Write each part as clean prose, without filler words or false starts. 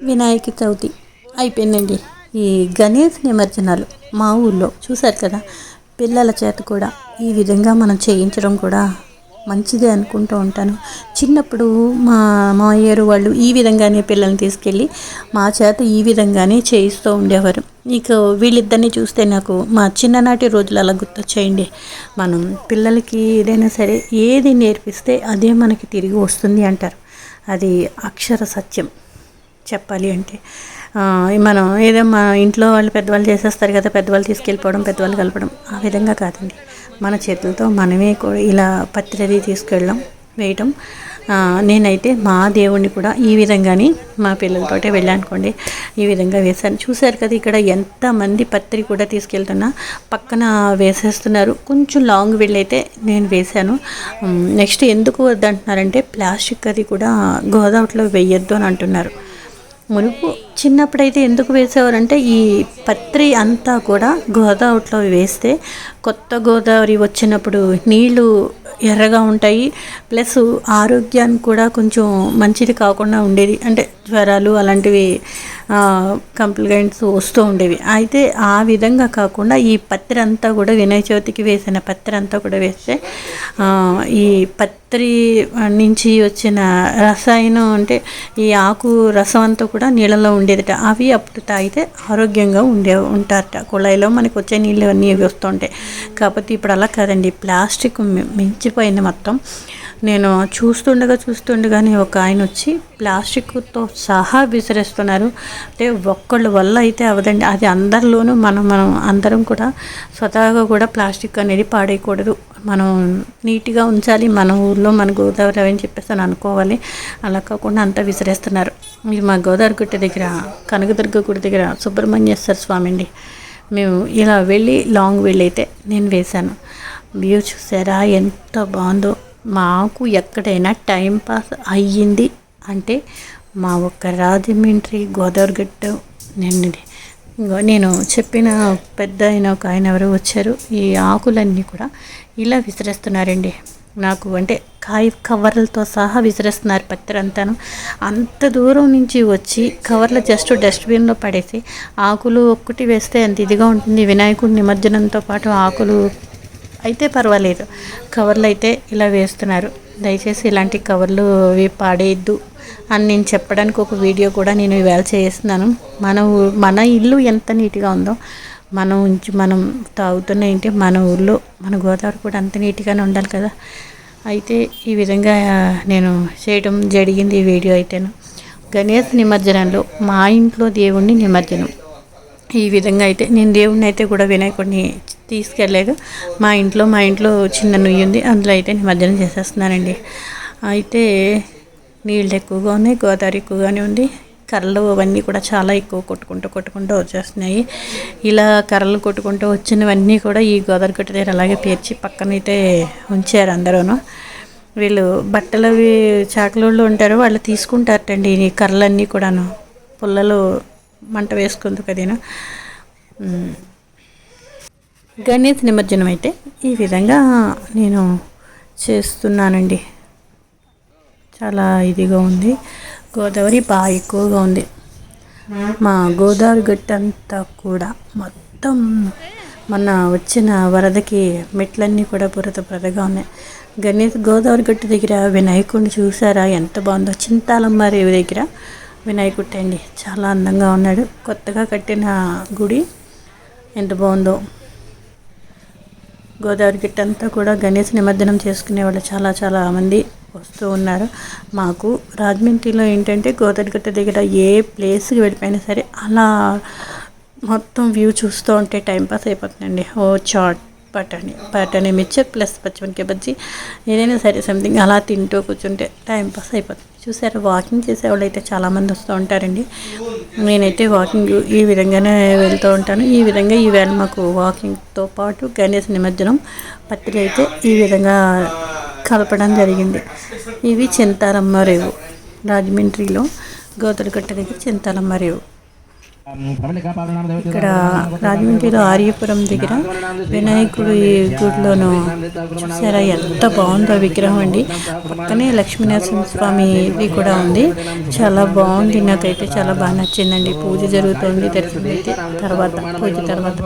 వినాయక చవితి అయిపోయిందండి. ఈ గణేష్ నిమజ్జనాలు మా ఊళ్ళో చూశారు కదా. పిల్లల చేత కూడా ఈ విధంగా మనం చేయించడం కూడా మంచిదే అనుకుంటూ ఉంటాను. చిన్నప్పుడు మా మామయ్యారు వాళ్ళు ఈ విధంగానే పిల్లల్ని తీసుకెళ్ళి మా చేత ఈ విధంగానే చేయిస్తూ ఉండేవారు. ఇక వీళ్ళిద్దరిని చూస్తే నాకు మా చిన్ననాటి రోజులు అలా గుర్తొచ్చాయండి. మనం పిల్లలకి ఏదైనా సరే ఏది నేర్పిస్తే అదే మనకి తిరిగి వస్తుంది అంటారు. అది అక్షర సత్యం చెప్పాలి అంటే. మనం ఏదో మా ఇంట్లో వాళ్ళు పెద్దవాళ్ళు చేసేస్తారు కదా, పెద్దవాళ్ళు తీసుకెళ్ళిపోవడం, పెద్దవాళ్ళు కలపడం, ఆ విధంగా కాదండి. మన చేతులతో మనమే కూడా ఇలా పత్రి తీసుకెళ్ళడం వేయటం. నేనైతే మా దేవుణ్ణి కూడా ఈ విధంగానే మా పిల్లలతోటే వెళ్ళానుకోండి, ఈ విధంగా వేశాను. చూశారు కదా, ఇక్కడ ఎంతమంది పత్రి కూడా తీసుకెళ్తున్నా పక్కన వేసేస్తున్నారు. కొంచెం లాంగ్ వెళ్ళైతే నేను వేశాను. నెక్స్ట్ ఎందుకు వద్దంటున్నారంటే ప్లాస్టిక్ అది కూడా గోదావరిలో వేయొద్దు అని అంటున్నారు. మునుపు చిన్నప్పుడైతే ఎందుకు వేసేవారంటే ఈ పత్రి అంతా కూడా గోదావరిలో వేస్తే కొత్త గోదావరి వచ్చినప్పుడు నీళ్లు ఎర్రగా ఉంటాయి, ప్లస్ ఆరోగ్యానికి కూడా కొంచెం మంచిది కాకుండా ఉండేది. అంటే జ్వరాలు అలాంటివి కంప్లైంట్స్ వస్తూ ఉండేవి. అయితే ఆ విధంగా కాకుండా ఈ పత్రి అంతా కూడా వినాయక చవితికి వేసిన పత్రి అంతా కూడా వేస్తే ఈ పత్రి నుంచి వచ్చిన రసాయనం అంటే ఈ ఆకు రసం అంతా కూడా నీళ్ళలో ఉండేదట. అవి అప్పుడు తాగితే ఆరోగ్యంగా ఉంటారట. కుళాయిలో మనకు వచ్చే నీళ్ళు అన్నీ వస్తుంటాయి. కాకపోతే ఇప్పుడు అలా కాదండి, ప్లాస్టిక్ మించిపోయింది మొత్తం. నేను చూస్తుండగానే ఒక ఆయన వచ్చి ప్లాస్టిక్తో సహా విసిరేస్తున్నారు. అంటే ఒక్కళ్ళ వల్ల అయితే అవదండి, అది అందరిలోనూ మనం అందరం కూడా స్వతహాగా కూడా ప్లాస్టిక్ అనేది పాడేయకూడదు. మనం నీట్గా ఉంచాలి. మన ఊర్లో మన గోదావరి అని చెప్పేసి అని అనుకోవాలి. అలా కాకుండా అంతా విసిరేస్తున్నారు. ఇది మా గోదావరి గుట్ట దగ్గర కనకదుర్గ గుడి దగ్గర సుబ్రహ్మణ్యేశ్వర స్వామి అండి. మేము ఇలా వెళ్ళి లాంగ్ వెళ్ళైతే నేను వేశాను. వ్యూ చూసారా ఎంత బాగుందో. మాకు ఎక్కడైనా టైంపాస్ అయ్యింది అంటే మా ఒక్క రాజమండ్రి గోదావరి గట్ట నేను చెప్పిన పెద్ద ఒక ఆయన ఎవరు వచ్చారు. ఈ ఆకులన్నీ కూడా ఇలా విసిరేస్తున్నారండి. నాకు అంటే కవర్లతో సహా విసిరేస్తున్నారు పత్రి అంతాను. అంత దూరం నుంచి వచ్చి కవర్లు జస్ట్ డస్ట్బిన్లో పడేసి ఆకులు ఒక్కటి వేస్తే అంత ఇదిగా ఉంటుంది. వినాయకుడి నిమజ్జనంతో పాటు ఆకులు అయితే పర్వాలేదు, కవర్లు అయితే ఇలా వేస్తున్నారు. దయచేసి ఇలాంటి కవర్లు పాడేయద్దు అని నేను చెప్పడానికి ఒక వీడియో కూడా నేను ఇవాళ చేస్తున్నాను. మన ఇల్లు ఎంత నీట్గా ఉందో మనం తాగుతున్న ఏంటి మన ఊళ్ళో మన గోదావరి కూడా అంత నీట్గానే ఉండాలి కదా. అయితే ఈ విధంగా నేను చేయడం జరిగింది. ఈ వీడియో అయితేను గణేష్ నిమజ్జనంలో మా ఇంట్లో దేవుణ్ణి నిమజ్జనం ఈ విధంగా అయితే నేను దేవుణ్ణి అయితే కూడా వినాయకుడిని తీసుకెళ్ళలేదు. మా ఇంట్లో చిన్న నుయ్యి ఉంది, అందులో అయితే నిమజ్జనం చేసేస్తున్నానండి. అయితే నీళ్ళు ఎక్కువగా ఉన్నాయి, గోదావరి ఎక్కువగానే ఉంది. కర్రలు అవన్నీ కూడా చాలా ఎక్కువ కొట్టుకుంటూ వచ్చేస్తున్నాయి. ఇలా కర్రలు కొట్టుకుంటూ వచ్చినవన్నీ కూడా ఈ గోదావరి గట్టు దగ్గర అలాగే పేర్చి పక్కనైతే ఉంచారు అందరూను. వీళ్ళు బట్టలవి చాకలోళ్ళు ఉంటారు, వాళ్ళు తీసుకుంటారటండి ఈ కర్రలన్నీ కూడాను. పుల్లలు మంట వేసుకుంది కదేనా. గణేష్ నిమజ్జనం అయితే ఈ విధంగా నేను చేస్తున్నానండి. చాలా ఇదిగా ఉంది. గోదావరి బాగా ఎక్కువగా ఉంది. మా గోదావరి గట్టు అంతా కూడా మొత్తం మొన్న వచ్చిన వరదకి మెట్లన్నీ కూడా బురదగా ఉన్నాయి. గోదావరి గట్టు దగ్గర వినాయకుడిని చూసారా ఎంత బాగుందో. చింతాలమ్మ రేవు దగ్గర వినాయకుడు అండి, చాలా అందంగా ఉన్నాడు. కొత్తగా కట్టిన గుడి ఎంత బాగుందో. గోదావరి గట్టు అంతా కూడా గణేష్ నిమజ్జనం చేసుకునే వాళ్ళు చాలా మంది వస్తూ ఉన్నారు. మాకు రాజమండ్రిలో ఏంటంటే గోదావరి గట్టు దగ్గర ఏ ప్లేస్కి వెళ్ళిపోయినా సరే అలా మొత్తం వ్యూ చూస్తూ ఉంటే టైంపాస్ అయిపోతుందండి. చాట్ పటాని మిర్చి ప్లస్ పచ్చిమిరపకాయ బజ్జీ ఏదైనా సరే సంథింగ్ అలా తింటూ కూర్చుంటే టైంపాస్ అయిపోతుంది. చూసారు, వాకింగ్ చేసేవాళ్ళు అయితే చాలామంది వస్తూ ఉంటారండి. నేనైతే వాకింగ్ ఈ విధంగానే వెళ్తూ ఉంటాను. ఈ విధంగా ఈవేళ మాకు వాకింగ్తో పాటు గణేష్ నిమజ్జనం పత్రి అయితే ఈ విధంగా కలపడం జరిగింది. ఇవి చింతాలమ్మ రేవు, రాజమండ్రిలో గోదావరి గట్టు దగ్గర చింతాలమ్మ రేవు. ఇక్కడ రాజమండ్రిలో ఆర్యపురం దగ్గర వినాయకుడి గుడిలోనూ చూసారా ఎంత బాగుందో విగ్రహం అండి. పక్కనే లక్ష్మీనరసింహ స్వామిది కూడా ఉంది. చాలా బాగుంది, నాకైతే చాలా బాగా నచ్చిందండి. పూజ జరుగుతుంది, దర్శనం అయితే తర్వాత పూజ తర్వాత.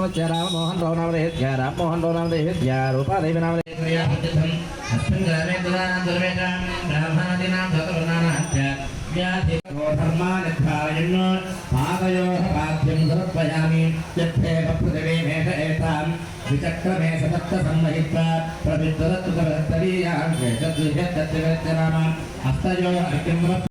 विचक्रमे सतत्त संमहित्वा प्रविद्वदत्तु तवत्तरीयां वेदद्विजत्तत्तिवेत्तनाम हस्तयो अर्किं